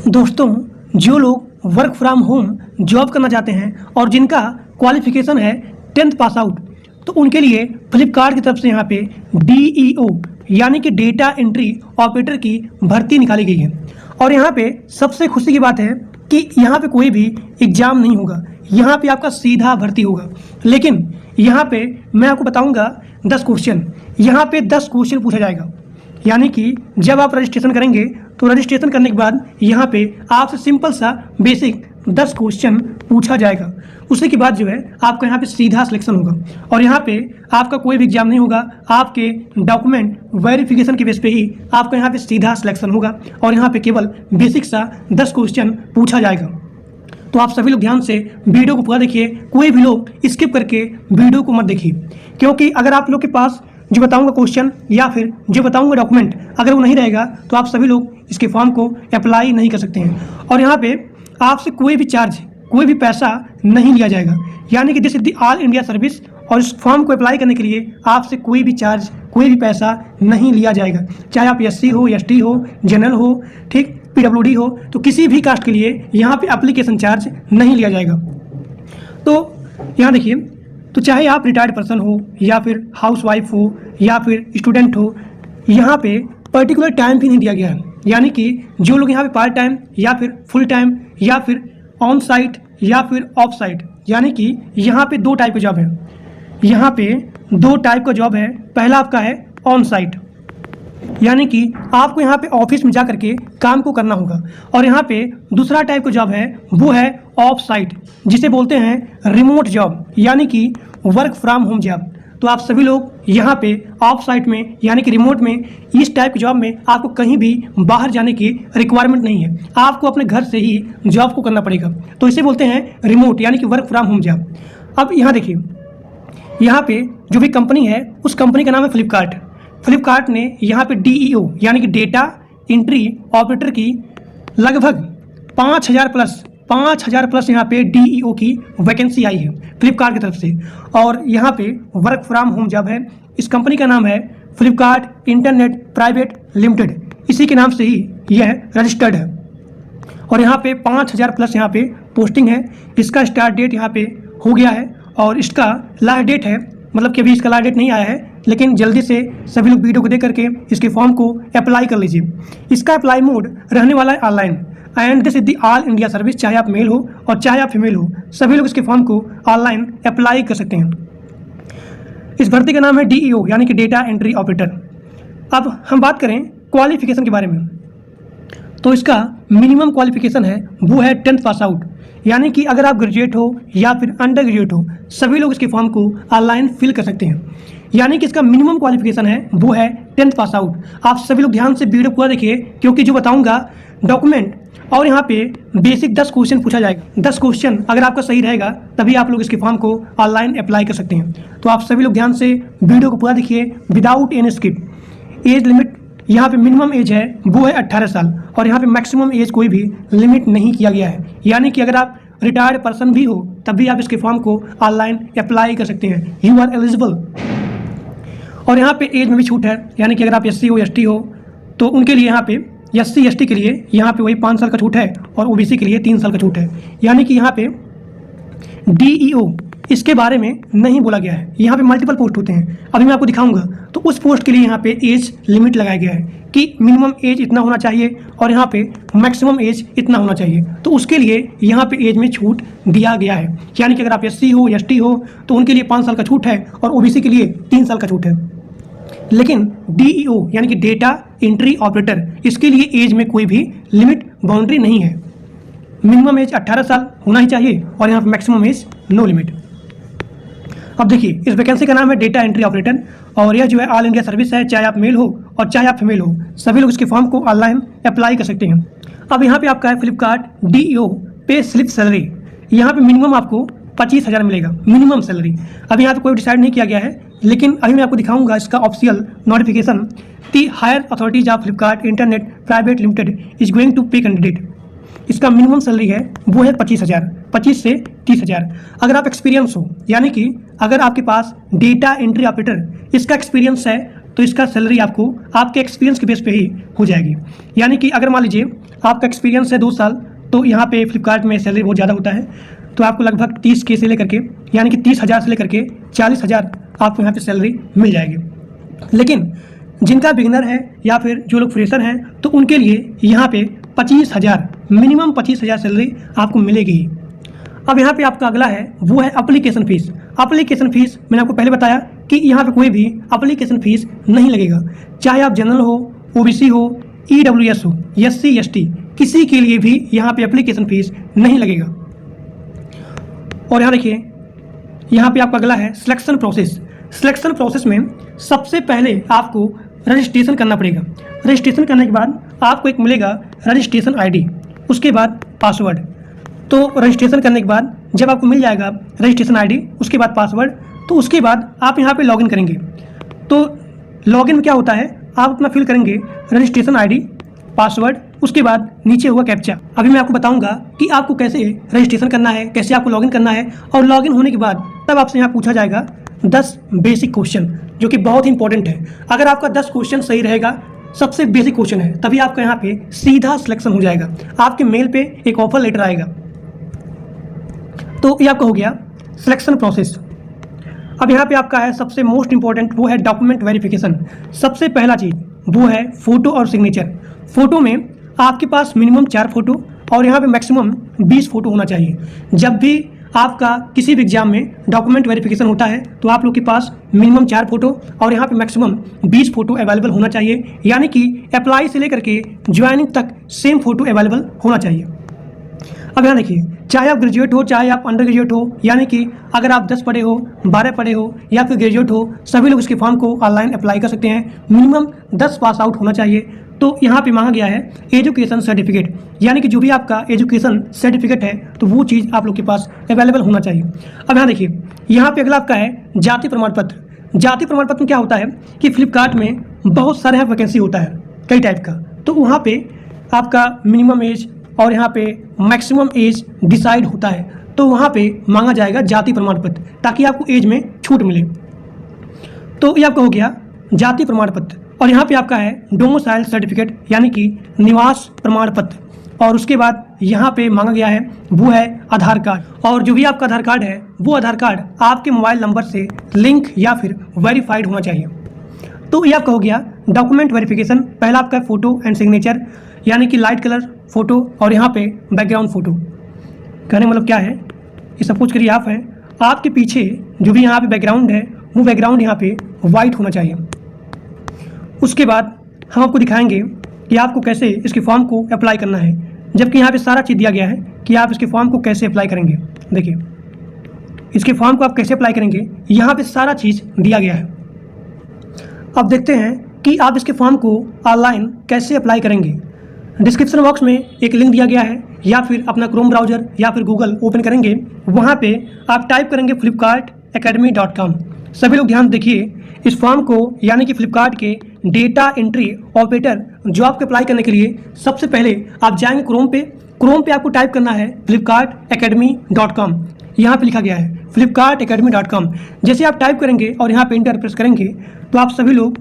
दोस्तों, जो लोग वर्क फ्रॉम होम जॉब करना चाहते हैं और जिनका क्वालिफिकेशन है 10th पास आउट, तो उनके लिए फ्लिपकार्ट की तरफ से यहाँ पे DEO यानी कि डेटा एंट्री ऑपरेटर की भर्ती निकाली गई है। और यहाँ पे सबसे खुशी की बात है कि यहाँ पे कोई भी एग्ज़ाम नहीं होगा, यहाँ पे आपका सीधा भर्ती होगा। लेकिन यहाँ पे मैं आपको बताऊँगा 10 क्वेश्चन, यहाँ पे 10 क्वेश्चन पूछा जाएगा। यानी कि जब आप रजिस्ट्रेशन करेंगे तो रजिस्ट्रेशन करने के बाद यहाँ पे आपसे सिंपल सा बेसिक 10 क्वेश्चन पूछा जाएगा। उसी के बाद जो है आपका यहाँ पे सीधा सिलेक्शन होगा और यहाँ पे आपका कोई भी एग्जाम नहीं होगा, आपके डॉक्यूमेंट वेरिफिकेशन के बेस पे ही आपका यहाँ पे सीधा सिलेक्शन होगा और यहाँ पे केवल बेसिक सा 10 क्वेश्चन पूछा जाएगा। तो आप सभी लोग ध्यान से वीडियो को पूरा देखिए, कोई भी लोग स्किप करके वीडियो को मत देखिए, क्योंकि अगर आप लोग के पास जो बताऊंगा क्वेश्चन या फिर जो बताऊंगा डॉक्यूमेंट अगर वो नहीं रहेगा तो आप सभी लोग इसके फॉर्म को अप्लाई नहीं कर सकते हैं। और यहाँ पे आपसे कोई भी चार्ज, कोई भी पैसा नहीं लिया जाएगा। यानी कि this is the all India service और इस फॉर्म को अप्लाई करने के लिए आपसे कोई भी चार्ज, कोई भी पैसा नहीं लिया जाएगा। चाहे आप SC हो, ST हो, जनरल हो, ठीक, PWD हो, तो किसी भी कास्ट के लिए यहाँ पे एप्लीकेशन चार्ज नहीं लिया जाएगा। तो यहाँ देखिए, तो चाहे आप रिटायर्ड पर्सन हो या फिर हाउसवाइफ हो या फिर स्टूडेंट हो, यहाँ पे पर्टिकुलर टाइम भी नहीं दिया गया है। यानी कि जो लोग यहाँ पे पार्ट टाइम या फिर फुल टाइम या फिर ऑन साइट या फिर ऑफ साइट, यानी कि यहाँ पे 2 टाइप का जॉब है। यहाँ पे 2 टाइप का जॉब है। पहला आपका है ऑन साइट, यानी कि आपको यहाँ पे ऑफिस में जा करके काम को करना होगा। और यहाँ पे दूसरा टाइप का जॉब है, वो है ऑफ साइट, जिसे बोलते हैं रिमोट जॉब, यानी कि वर्क फ्रॉम होम जॉब। तो आप सभी लोग यहाँ पे ऑफ साइट में यानी कि रिमोट में, इस टाइप के जॉब में आपको कहीं भी बाहर जाने की रिक्वायरमेंट नहीं है, आपको अपने घर से ही जॉब को करना पड़ेगा। तो इसे बोलते हैं रिमोट यानी कि वर्क फ्रॉम होम जॉब। अब यहाँ देखिए, यहाँ पे जो भी कंपनी है उस कंपनी का नाम है फ्लिपकार्ट। फ्लिपकार्ट ने यहाँ पे DEO यानी कि डेटा एंट्री ऑपरेटर की लगभग 5,000 प्लस यहाँ पे DEO की वैकेंसी आई है फ्लिपकार्ट की तरफ से। और यहाँ पे वर्क फ्रॉम होम जॉब है। इस कंपनी का नाम है फ्लिपकार्ट इंटरनेट प्राइवेट लिमिटेड, इसी के नाम से ही यह रजिस्टर्ड है। और यहाँ पे 5,000 प्लस यहाँ पे पोस्टिंग है। इसका स्टार्ट डेट यहाँ पे हो गया है और इसका लास्ट डेट है, मतलब कि अभी इसका लास्ट डेट नहीं आया है, लेकिन जल्दी से सभी लोग वीडियो को देख करके इसके फॉर्म को अप्लाई कर लीजिए। इसका अप्लाई मोड रहने वाला है online and this is the all India service. चाहे आप मेल हो और चाहे आप फीमेल हो, सभी लोग इसके फॉर्म को ऑनलाइन अप्लाई कर सकते हैं। इस भर्ती का नाम है DEO यानी कि डेटा एंट्री ऑपरेटर। अब हम बात करें क्वालिफिकेशन के बारे में, तो इसका मिनिमम क्वालिफिकेशन है वो है 10th पास आउट। यानी कि अगर आप ग्रेजुएट हो या फिर अंडर ग्रेजुएट हो, सभी लोग इसके फॉर्म को ऑनलाइन फिल कर सकते हैं। यानी कि इसका मिनिमम क्वालिफिकेशन है वो है 10th पास आउट। आप सभी लोग ध्यान से वीडियो पूरा देखिए, क्योंकि जो बताऊंगा डॉक्यूमेंट और यहाँ पे बेसिक 10 क्वेश्चन पूछा जाएगा। 10 क्वेश्चन अगर आपका सही रहेगा तभी आप लोग इसके फॉर्म को ऑनलाइन अप्लाई कर सकते हैं। तो आप सभी लोग ध्यान से वीडियो को पूरा देखिए without any skip. Age limit यहाँ पे मिनिमम एज है वो है 18 साल और यहाँ पे मैक्सिमम एज कोई भी लिमिट नहीं किया गया है। यानी कि अगर आप रिटायर्ड पर्सन भी हो तब भी आप इसके फॉर्म को ऑनलाइन अप्लाई कर सकते हैं, यू आर एलिजिबल। और यहाँ पे एज में भी छूट है, यानी कि अगर आप SC हो, ST हो तो उनके लिए यहाँ पे SC ST के लिए यहाँ पे वही 5 साल का छूट है और OBC के लिए 3 साल का छूट है। यानी कि यहाँ पे DEO इसके बारे में नहीं बोला गया है। यहाँ पे मल्टीपल पोस्ट होते हैं, अभी मैं आपको दिखाऊंगा। तो उस पोस्ट के लिए यहाँ पे एज लिमिट लगाया गया है कि मिनिमम एज इतना होना चाहिए और यहाँ पे मैक्सिमम एज इतना होना चाहिए। तो उसके लिए यहाँ पे एज में छूट दिया गया है। यानी कि अगर आप SC हो, ST हो तो उनके लिए 5 साल का छूट है और OBC के लिए 3 साल का छूट है। लेकिन DEO यानी कि डेटा एंट्री ऑपरेटर, इसके लिए एज में कोई भी लिमिट बाउंड्री नहीं है। मिनिमम एज 18 साल होना ही चाहिए और यहाँ पे मैक्सिमम एज नो लिमिट। अब देखिए, इस वैकेंसी का नाम है डेटा एंट्री ऑपरेटर और यह जो है ऑल इंडिया सर्विस है। चाहे आप मेल हो और चाहे आप फीमेल हो, सभी लोग इसके फॉर्म को ऑनलाइन अप्लाई कर सकते हैं। अब यहाँ पे आपका है Flipkart DEO pay slip salary. यहाँ पे मिनिमम आपको 25,000 मिलेगा मिनिमम सैलरी। अभी यहाँ पे कोई डिसाइड नहीं किया गया है, लेकिन अभी मैं आपको दिखाऊंगा इसका official notification. The higher authorities of Flipkart Internet Private Limited is going to pay candidate. इसका मिनिमम सैलरी है वो है 25,000, 25 से 30,000। अगर आप एक्सपीरियंस हो, यानी कि अगर आपके पास डेटा एंट्री ऑपरेटर इसका एक्सपीरियंस है तो इसका सैलरी आपको आपके एक्सपीरियंस के बेस पे ही हो जाएगी। यानी कि अगर मान लीजिए आपका एक्सपीरियंस है 2 साल, तो यहाँ पे फ्लिपकार्ट में सैलरी बहुत ज़्यादा होता है, तो आपको लगभग 30K से लेकर के, यानी कि 30,000 से लेकर के 40,000 आपको यहाँ पे सैलरी मिल जाएगी। लेकिन जिनका बिगिनर है या फिर जो लोग फ्रेशर हैं, तो उनके लिए यहाँ पे 25,000, मिनिमम 25,000 सैलरी आपको मिलेगी। अब यहाँ पे आपका अगला है वो है एप्लीकेशन फ़ीस। एप्लीकेशन फ़ीस मैंने आपको पहले बताया कि यहाँ पे कोई भी एप्लीकेशन फ़ीस नहीं लगेगा, चाहे आप जनरल हो, OBC हो, EWS हो, SC ST, किसी के लिए भी यहाँ पे एप्लीकेशन फ़ीस नहीं लगेगा। और यहाँ देखिए, यहाँ पे आपका अगला है सिलेक्शन प्रोसेस। सिलेक्शन प्रोसेस में सबसे पहले आपको रजिस्ट्रेशन करना पड़ेगा। रजिस्ट्रेशन करने के बाद आपको एक मिलेगा रजिस्ट्रेशन ID, उसके बाद पासवर्ड। तो रजिस्ट्रेशन करने के बाद जब आपको मिल जाएगा रजिस्ट्रेशन ID, उसके बाद पासवर्ड, तो उसके बाद आप यहाँ पे लॉगिन करेंगे। तो लॉगिन में क्या होता है, आप अपना फिल करेंगे रजिस्ट्रेशन ID, पासवर्ड, उसके बाद नीचे होगा कैप्चा। अभी मैं आपको बताऊंगा कि आपको कैसे रजिस्ट्रेशन करना है, कैसे आपको लॉगिन करना है, और लॉगिन होने के बाद तब आपसे यहाँ पूछा जाएगा 10 बेसिक क्वेश्चन, जो कि बहुत इंपॉर्टेंट है। अगर आपका 10 क्वेश्चन सही रहेगा, सबसे बेसिक क्वेश्चन है, तभी आपका यहाँ पे सीधा सिलेक्शन हो जाएगा, आपके मेल पे एक ऑफर लेटर आएगा। तो ये आपका हो गया सिलेक्शन प्रोसेस। अब यहाँ पे आपका है सबसे मोस्ट इंपॉर्टेंट, वो है डॉक्यूमेंट वेरिफिकेशन। सबसे पहला चीज़ वो है फ़ोटो और सिग्नेचर। फ़ोटो में आपके पास मिनिमम 4 फोटो और यहाँ पे मैक्सिमम 20 फोटो होना चाहिए। जब भी आपका किसी भी एग्जाम में डॉक्यूमेंट वेरिफिकेशन होता है, तो आप लोग के पास मिनिमम 4 फोटो और यहाँ पे मैक्सिमम 20 फोटो अवेलेबल होना चाहिए। यानी कि अप्लाई से लेकर के ज्वाइनिंग तक सेम फोटो अवेलेबल होना चाहिए। अब यहाँ देखिए, चाहे आप ग्रेजुएट हो, चाहे आप अंडर ग्रेजुएट हो, यानी कि अगर आप 10 पढ़े हो, 12 पढ़े हो या फिर ग्रेजुएट हो, सभी लोग इसके फॉर्म को ऑनलाइन अप्लाई कर सकते हैं। मिनिमम 10 पास आउट होना चाहिए। तो यहाँ पे मांगा गया है एजुकेशन सर्टिफिकेट, यानी कि जो भी आपका एजुकेशन सर्टिफिकेट है, तो वो चीज़ आप लोग के पास अवेलेबल होना चाहिए। अब यहाँ देखिए, यहाँ पे अगला आपका है जाति प्रमाण पत्र। जाति प्रमाण पत्र में क्या होता है कि फ्लिपकार्ट में बहुत सारे वैकेंसी होता है कई टाइप का, तो वहाँ पे आपका मिनिमम एज और यहाँ पे मैक्सिमम एज डिसाइड होता है। तो वहाँ पे मांगा जाएगा जाति प्रमाण पत्र, ताकि आपको एज में छूट मिले। तो ये आपका हो गया जाति प्रमाण पत्र। और यहाँ पे आपका है डोमिसाइल सर्टिफिकेट, यानी कि निवास प्रमाण पत्र। और उसके बाद यहाँ पे मांगा गया है वो है आधार कार्ड। और जो भी आपका आधार कार्ड है, वो आधार कार्ड आपके मोबाइल नंबर से लिंक या फिर वेरीफाइड होना चाहिए। तो ये आपका हो गया डॉक्यूमेंट वेरिफिकेशन। पहला आपका फ़ोटो एंड सिग्नेचर, यानी कि लाइट कलर फ़ोटो और यहाँ पे बैकग्राउंड फ़ोटो। कहने मतलब क्या है, ये सपोज करिए आप हैं, आपके पीछे जो भी यहाँ पे बैकग्राउंड है, वो बैकग्राउंड यहाँ पे वाइट होना चाहिए। उसके बाद हम आपको दिखाएंगे कि आपको कैसे इसके फॉर्म को अप्लाई करना है, जबकि यहाँ पे सारा चीज़ दिया गया है कि आप इसके फॉर्म को कैसे अप्लाई करेंगे। देखिए, इसके फॉर्म को आप कैसे अप्लाई करेंगे, यहाँ पे सारा चीज़ दिया गया है। अब देखते हैं कि आप इसके फॉर्म को ऑनलाइन कैसे अप्लाई करेंगे। डिस्क्रिप्शन बॉक्स में एक लिंक दिया गया है, या फिर अपना क्रोम ब्राउज़र या फिर गूगल ओपन करेंगे, वहाँ पे आप टाइप करेंगे flipkartacademy.com। सभी लोग ध्यान देखिए, इस फॉर्म को यानी कि फ्लिपकार्ट के डेटा एंट्री ऑपरेटर जॉब के अप्लाई करने के लिए सबसे पहले आप जाएंगे क्रोम पे आपको टाइप करना है flipkartacademy.com। यहाँ पे लिखा गया है flipkartacademy.com। जैसे आप टाइप करेंगे और यहाँ पे इंटर प्रेस करेंगे, तो आप सभी लोग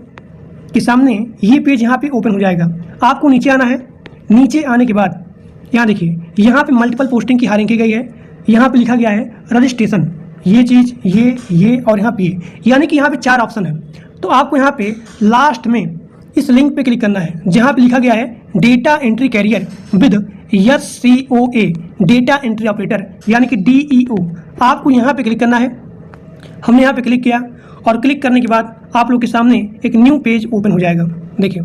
के सामने ये पेज यहाँ पे ओपन हो जाएगा। आपको नीचे आना है। नीचे आने के बाद यहाँ देखिए, यहाँ पे मल्टीपल पोस्टिंग की हायरिंग की गई है। यहाँ पे लिखा गया है रजिस्ट्रेशन, ये चीज़, ये और यहाँ पे यानी कि यहाँ पे 4 ऑप्शन है। तो आपको यहाँ पे लास्ट में इस लिंक पे क्लिक करना है, जहाँ पे लिखा गया है data entry career with SCOA data entry operator, यानी कि DEO। आपको यहाँ पे क्लिक करना है। हमने यहाँ पे क्लिक किया और क्लिक करने के बाद आप लोग के सामने एक न्यू पेज ओपन हो जाएगा। देखिए,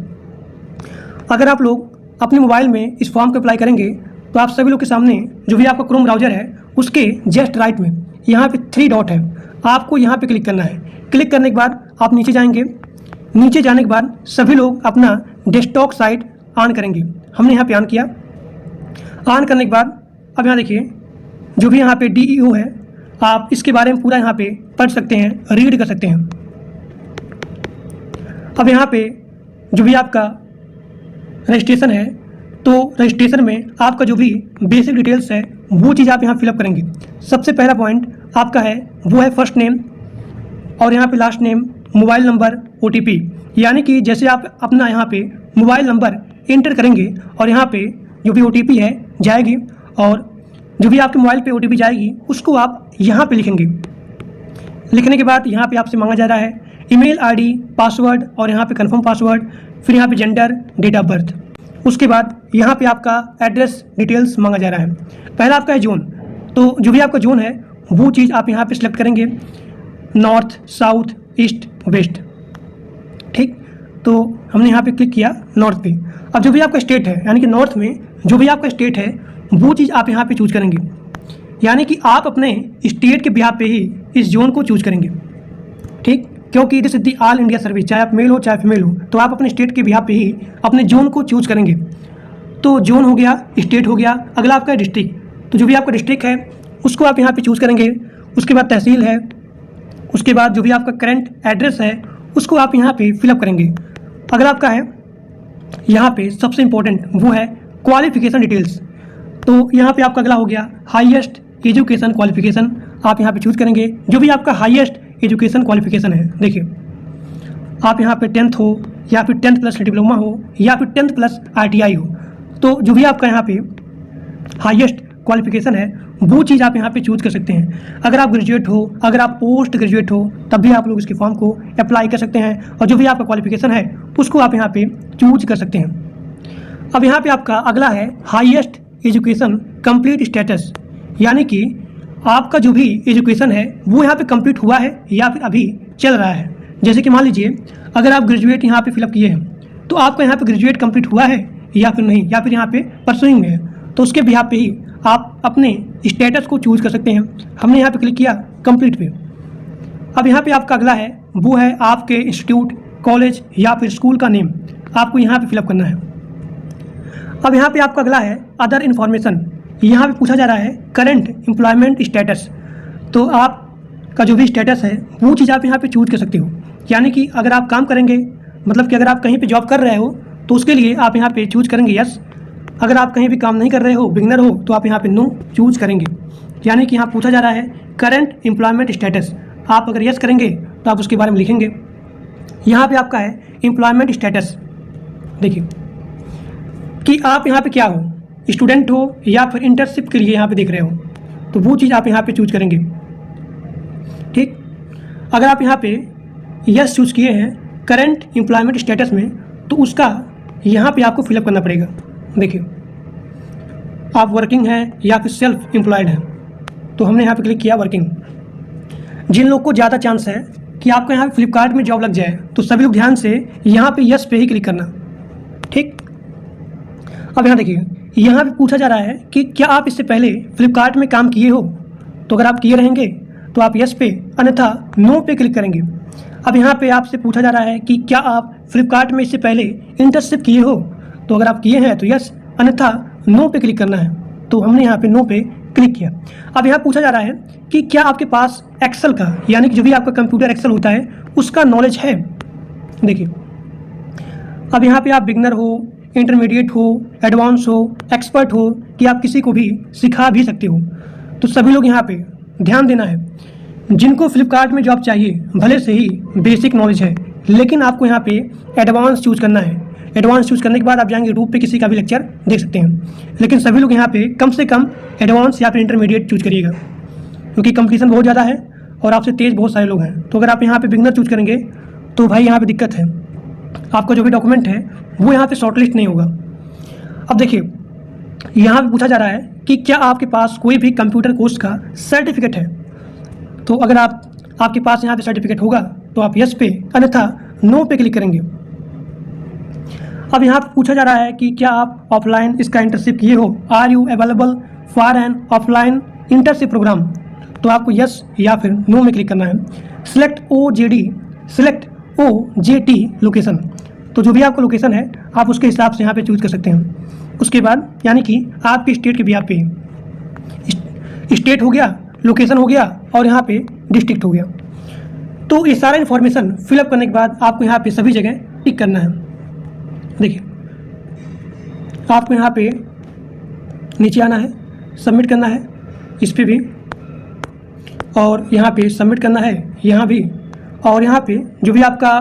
अगर आप लोग अपने मोबाइल में इस फॉर्म को अप्लाई करेंगे, तो आप सभी लोग के सामने जो भी आपका क्रोम ब्राउज़र है, उसके जस्ट राइट में यहाँ पे 3 डॉट है, आपको यहाँ पे क्लिक करना है। क्लिक करने के बाद आप नीचे जाएंगे। नीचे जाने के बाद सभी लोग अपना डेस्कटॉप साइट ऑन करेंगे। हमने यहाँ पे ऑन किया। ऑन करने के बाद अब यहाँ देखिए, जो भी यहाँ पे DEO है, आप इसके बारे में पूरा यहाँ पे पढ़ सकते हैं, रीड कर सकते हैं। अब यहाँ पे जो भी आपका रजिस्ट्रेशन है, तो रजिस्ट्रेशन में आपका जो भी बेसिक डिटेल्स है, वो चीज़ आप यहाँ फिलअप करेंगे। सबसे पहला पॉइंट आपका है वो है फर्स्ट नेम और यहाँ पे last name mobile number OTP, यानी कि जैसे आप अपना यहाँ पे मोबाइल नंबर इंटर करेंगे और यहाँ पे जो भी OTP है जाएगी, और जो भी आपके मोबाइल पे OTP जाएगी उसको आप यहाँ पे लिखेंगे। लिखने के बाद यहाँ पे आपसे मांगा जा रहा है ईमेल ID, पासवर्ड और यहाँ पे कंफर्म पासवर्ड, फिर यहाँ पे जेंडर, डेट ऑफ बर्थ। उसके बाद यहाँ पे आपका एड्रेस डिटेल्स मांगा जा रहा है। पहला आपका है जोन, तो जो भी आपका जोन है वो चीज़ आप यहाँ पे सिलेक्ट करेंगे, नॉर्थ, साउथ, ईस्ट, वेस्ट। ठीक, तो हमने यहाँ पे क्लिक किया नॉर्थ पे। अब जो भी आपका स्टेट है, यानी कि नॉर्थ में जो भी आपका स्टेट है वो चीज़ आप यहाँ पे चूज करेंगे, यानी कि आप अपने स्टेट के बिहाफ पे ही इस जोन को चूज करेंगे। ठीक, क्योंकि this is the all India service, चाहे आप मेल हो चाहे फीमेल हो, तो आप अपने स्टेट के बिहाफ पे ही अपने जोन को चूज करेंगे। तो जोन हो गया, स्टेट हो गया, अगला आपका डिस्ट्रिक्ट। तो जो भी आपका डिस्ट्रिक्ट है उसको आप यहाँ पे चूज करेंगे। उसके बाद तहसील है, उसके बाद जो भी आपका करंट एड्रेस है उसको आप यहाँ पे फिलअप करेंगे। अगला आपका है यहाँ पे सबसे इम्पोर्टेंट, वो है क्वालिफिकेशन डिटेल्स। तो यहाँ पे आपका अगला हो गया हाईएस्ट एजुकेशन क्वालिफिकेशन, आप यहाँ पे चूज करेंगे जो भी आपका हाईएस्ट एजुकेशन क्वालिफिकेशन है। देखिए, आप यहाँ पे 10th हो या फिर 10th प्लस डिप्लोमा हो या फिर 10th प्लस ITI हो, तो जो भी आपका यहाँ पे हाईएस्ट क्वालिफिकेशन है वो चीज़ आप यहाँ पे चूज कर सकते हैं। अगर आप ग्रेजुएट हो, अगर आप पोस्ट ग्रेजुएट हो, तब भी आप लोग इसके फॉर्म को अप्लाई कर सकते हैं, और जो भी आपका क्वालिफिकेशन है उसको आप यहाँ पे चूज कर सकते हैं। अब यहाँ पे आपका अगला है हाईएस्ट एजुकेशन कंप्लीट स्टेटस, यानी कि आपका जो भी एजुकेशन है वो यहाँ पे कंप्लीट हुआ है या फिर अभी चल रहा है। जैसे कि मान लीजिए अगर आप ग्रेजुएट यहाँ पे फिलअप किए हैं तो आपका यहाँ पे ग्रेजुएट कंप्लीट हुआ है या फिर नहीं, या फिर यहाँ पे परसुइंग में है, तो उसके बिहाफ पे ही आप अपने स्टेटस को चूज कर सकते हैं। हमने यहाँ पे क्लिक किया कंप्लीट पे। अब यहाँ पे आपका अगला है वो है आपके इंस्टीट्यूट, कॉलेज या फिर स्कूल का नेम, आपको यहाँ पे फिलअप करना है। अब यहाँ पे आपका अगला है अदर इन्फॉर्मेशन, यहाँ पे पूछा जा रहा है करंट एम्प्लॉयमेंट स्टेटस। तो आपका जो भी स्टेटस है वो चीज़ आप यहाँ पे चूज कर सकते हो, यानी कि अगर आप काम करेंगे, मतलब कि अगर आप कहीं पे जॉब कर रहे हो तो उसके लिए आप यहाँ पे चूज करेंगे यस। अगर आप कहीं भी काम नहीं कर रहे हो, बिगनर हो, तो आप यहाँ पे नो चूज करेंगे। यानी कि यहाँ पूछा जा रहा है करंट एम्प्लॉयमेंट स्टेटस, आप अगर यस करेंगे तो आप उसके बारे में लिखेंगे। यहाँ पे आपका है एम्प्लॉयमेंट स्टेटस, देखिए कि आप यहाँ पे क्या हो, स्टूडेंट हो या फिर इंटर्नशिप के लिए यहाँ पे देख रहे हो, तो वो चीज़ आप यहाँ पे चूज करेंगे। ठीक, अगर आप यहाँ पे यस चूज किए हैं करंट एम्प्लॉयमेंट स्टेटस में, तो उसका यहाँ पे आपको फिलअप करना पड़ेगा। देखिए, आप वर्किंग हैं या फिर सेल्फ एम्प्लॉयड हैं, तो हमने यहाँ पे क्लिक किया वर्किंग। जिन लोग को ज़्यादा चांस है कि आपको यहाँ फ्लिपकार्ट में जॉब लग जाए, तो सभी लोग ध्यान से यहाँ पे यस पे ही क्लिक करना। ठीक, अब यहाँ देखिए, यहाँ पे पूछा जा रहा है कि क्या आप इससे पहले फ्लिपकार्ट में काम किए हो, तो अगर आप किए रहेंगे तो आप यस पे, अन्यथा नो पे क्लिक करेंगे। अब यहाँ पे आपसे पूछा जा रहा है कि क्या आप फ्लिपकार्ट में इससे पहले इंटर्नशिप किए हो, तो अगर आप किए हैं तो यस, अन्यथा नो पे क्लिक करना है। तो हमने यहाँ पे नो पे क्लिक किया। अब यहाँ पूछा जा रहा है कि क्या आपके पास एक्सेल का, यानी कि जो भी आपका कंप्यूटर एक्सेल होता है उसका नॉलेज है। देखिए, अब यहाँ पे आप बिगनर हो, इंटरमीडिएट हो, एडवांस हो, एक्सपर्ट हो, कि आप किसी को भी सिखा भी सकते हो। तो सभी लोग यहाँ पे ध्यान देना है, जिनको फ्लिपकार्ट में जॉब चाहिए भले से ही बेसिक नॉलेज है, लेकिन आपको यहाँ पे एडवांस चूज करना है। एडवांस चूज करने के बाद आप जाएंगे यूट्यूब पे किसी का भी लेक्चर देख सकते हैं, लेकिन सभी लोग यहाँ पे कम से कम एडवांस या फिर इंटरमीडिएट चूज करिएगा, क्योंकि कंपटीशन बहुत ज़्यादा है और आपसे तेज़ बहुत सारे लोग हैं। तो अगर आप यहाँ पे बिगनर चूज करेंगे तो भाई यहाँ पे दिक्कत है, आपका जो भी डॉक्यूमेंट है वो यहाँ पे शॉर्टलिस्ट नहीं होगा। अब देखिए, यहाँ पे पूछा जा रहा है कि क्या आपके पास कोई भी कंप्यूटर कोर्स का सर्टिफिकेट है, तो अगर आपके पास यहाँ पे सर्टिफिकेट होगा तो आप यस पे, अन्यथा नो पे क्लिक करेंगे। अब यहाँ पे पूछा जा रहा है कि क्या आप ऑफलाइन इसका इंटर्नशिप किए हो, are you available for an offline internship programme, तो आपको यस या फिर नो में क्लिक करना है। सिलेक्ट OJT लोकेशन, तो जो भी आपका लोकेशन है आप उसके हिसाब से यहाँ पे चूज कर सकते हैं। उसके बाद यानी कि आपके स्टेट के भी आप पे स्टेट हो गया, लोकेशन हो गया और यहाँ पे डिस्ट्रिक्ट हो गया। तो ये सारा इन्फॉर्मेशन फिलअप करने के बाद आपको यहाँ पे सभी जगह टिक करना है। देखिए, आपको यहाँ पे नीचे आना है, सबमिट करना है इस पे भी, और यहाँ पे सबमिट करना है यहाँ भी, और यहाँ पे जो भी आपका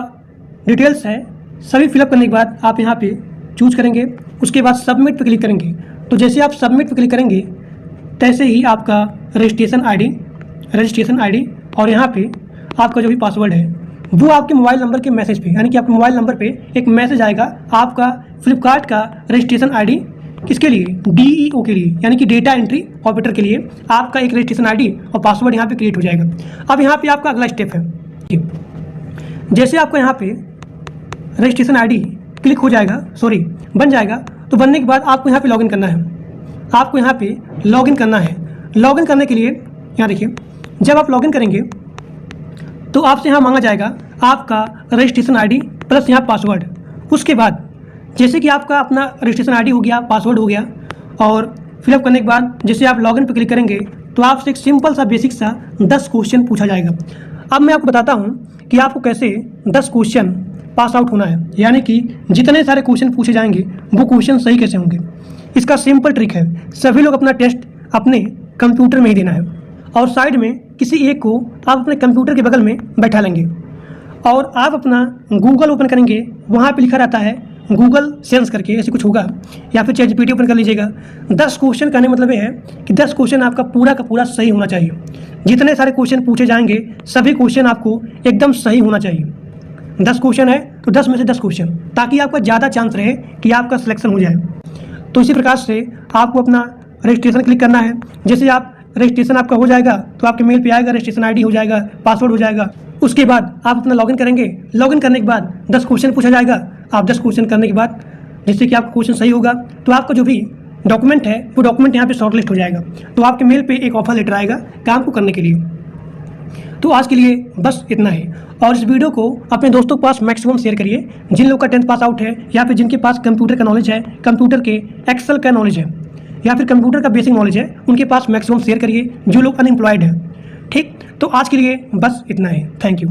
डिटेल्स है सभी फिलअप करने के बाद आप यहाँ पे चूज करेंगे। उसके बाद सबमिट पे क्लिक करेंगे। तो जैसे आप सबमिट पे क्लिक करेंगे तैसे ही आपका रजिस्ट्रेशन आईडी और यहाँ पे आपका जो भी पासवर्ड है वो आपके मोबाइल नंबर के मैसेज पे, यानी कि आपके मोबाइल नंबर पे एक मैसेज आएगा आपका फ्लिपकार्ट का रजिस्ट्रेशन आईडी किसके लिए, DEO के लिए, यानी कि डेटा एंट्री ऑपरेटर के लिए आपका एक रजिस्ट्रेशन आईडी और पासवर्ड यहाँ पे क्रिएट हो जाएगा। अब यहाँ पे आपका अगला स्टेप है, जैसे आपका यहाँ पे रजिस्ट्रेशन आईडी क्लिक हो जाएगा, बन जाएगा, तो बनने के बाद आपको यहाँ पे लॉगिन करना है। आपको यहाँ पे लॉगिन करना है। लॉगिन करने के लिए यहाँ देखिए, जब आप लॉगिन करेंगे तो आपसे यहाँ मांगा जाएगा आपका रजिस्ट्रेशन आईडी प्लस यहाँ पासवर्ड। उसके बाद जैसे कि आपका अपना रजिस्ट्रेशन आईडी हो गया, पासवर्ड हो गया, और फिलअप करने के बाद जैसे आप लॉगिन पर क्लिक करेंगे तो आपसे एक सिंपल सा बेसिक सा 10 क्वेश्चन पूछा जाएगा। अब मैं आपको बताता हूँ कि आपको कैसे 10 क्वेश्चन पास आउट होना है, यानी कि जितने सारे क्वेश्चन पूछे जाएंगे वो क्वेश्चन सही कैसे होंगे। इसका सिंपल ट्रिक है, सभी लोग अपना टेस्ट अपने कंप्यूटर में ही देना है और साइड में किसी एक को आप अपने कंप्यूटर के बगल में बैठा लेंगे और आप अपना गूगल ओपन करेंगे। वहाँ पे लिखा रहता है गूगल सेंस करके, ऐसे कुछ होगा, या फिर ChatGPT ओपन कर लीजिएगा। 10 क्वेश्चन करने मतलब ये है कि 10 क्वेश्चन आपका पूरा का पूरा सही होना चाहिए। जितने सारे क्वेश्चन पूछे जाएंगे सभी क्वेश्चन आपको एकदम सही होना चाहिए। 10 क्वेश्चन है तो 10 में से 10 क्वेश्चन, ताकि आपका ज़्यादा चांस रहे कि आपका सिलेक्शन हो जाए। तो इसी प्रकार से आपको अपना रजिस्ट्रेशन क्लिक करना है। जैसे आप रजिस्ट्रेशन आपका हो जाएगा तो आपके मेल पे आएगा, रजिस्ट्रेशन आईडी हो जाएगा, पासवर्ड हो जाएगा। उसके बाद आप अपना लॉगिन करेंगे। लॉगिन करने के बाद 10 क्वेश्चन पूछा जाएगा। आप 10 क्वेश्चन करने के बाद जैसे कि आपका क्वेश्चन सही होगा तो आपका जो भी डॉक्यूमेंट है वो डॉक्यूमेंट यहाँ पे शॉर्टलिस्ट हो जाएगा। तो आपके मेल पे एक ऑफर लेटर आएगा काम को करने के लिए। तो आज के लिए बस इतना ही, और इस वीडियो को अपने दोस्तों के पास मैक्सिमम शेयर करिए। जिन लोग का 10th पास आउट है या फिर जिनके पास कंप्यूटर का नॉलेज है, कंप्यूटर के एक्सेल का नॉलेज है या फिर कंप्यूटर का बेसिक नॉलेज है, उनके पास मैक्सिमम शेयर करिए जो लोग अनएम्प्लॉयड हैं। ठीक, तो आज के लिए बस इतना ही। Thank you.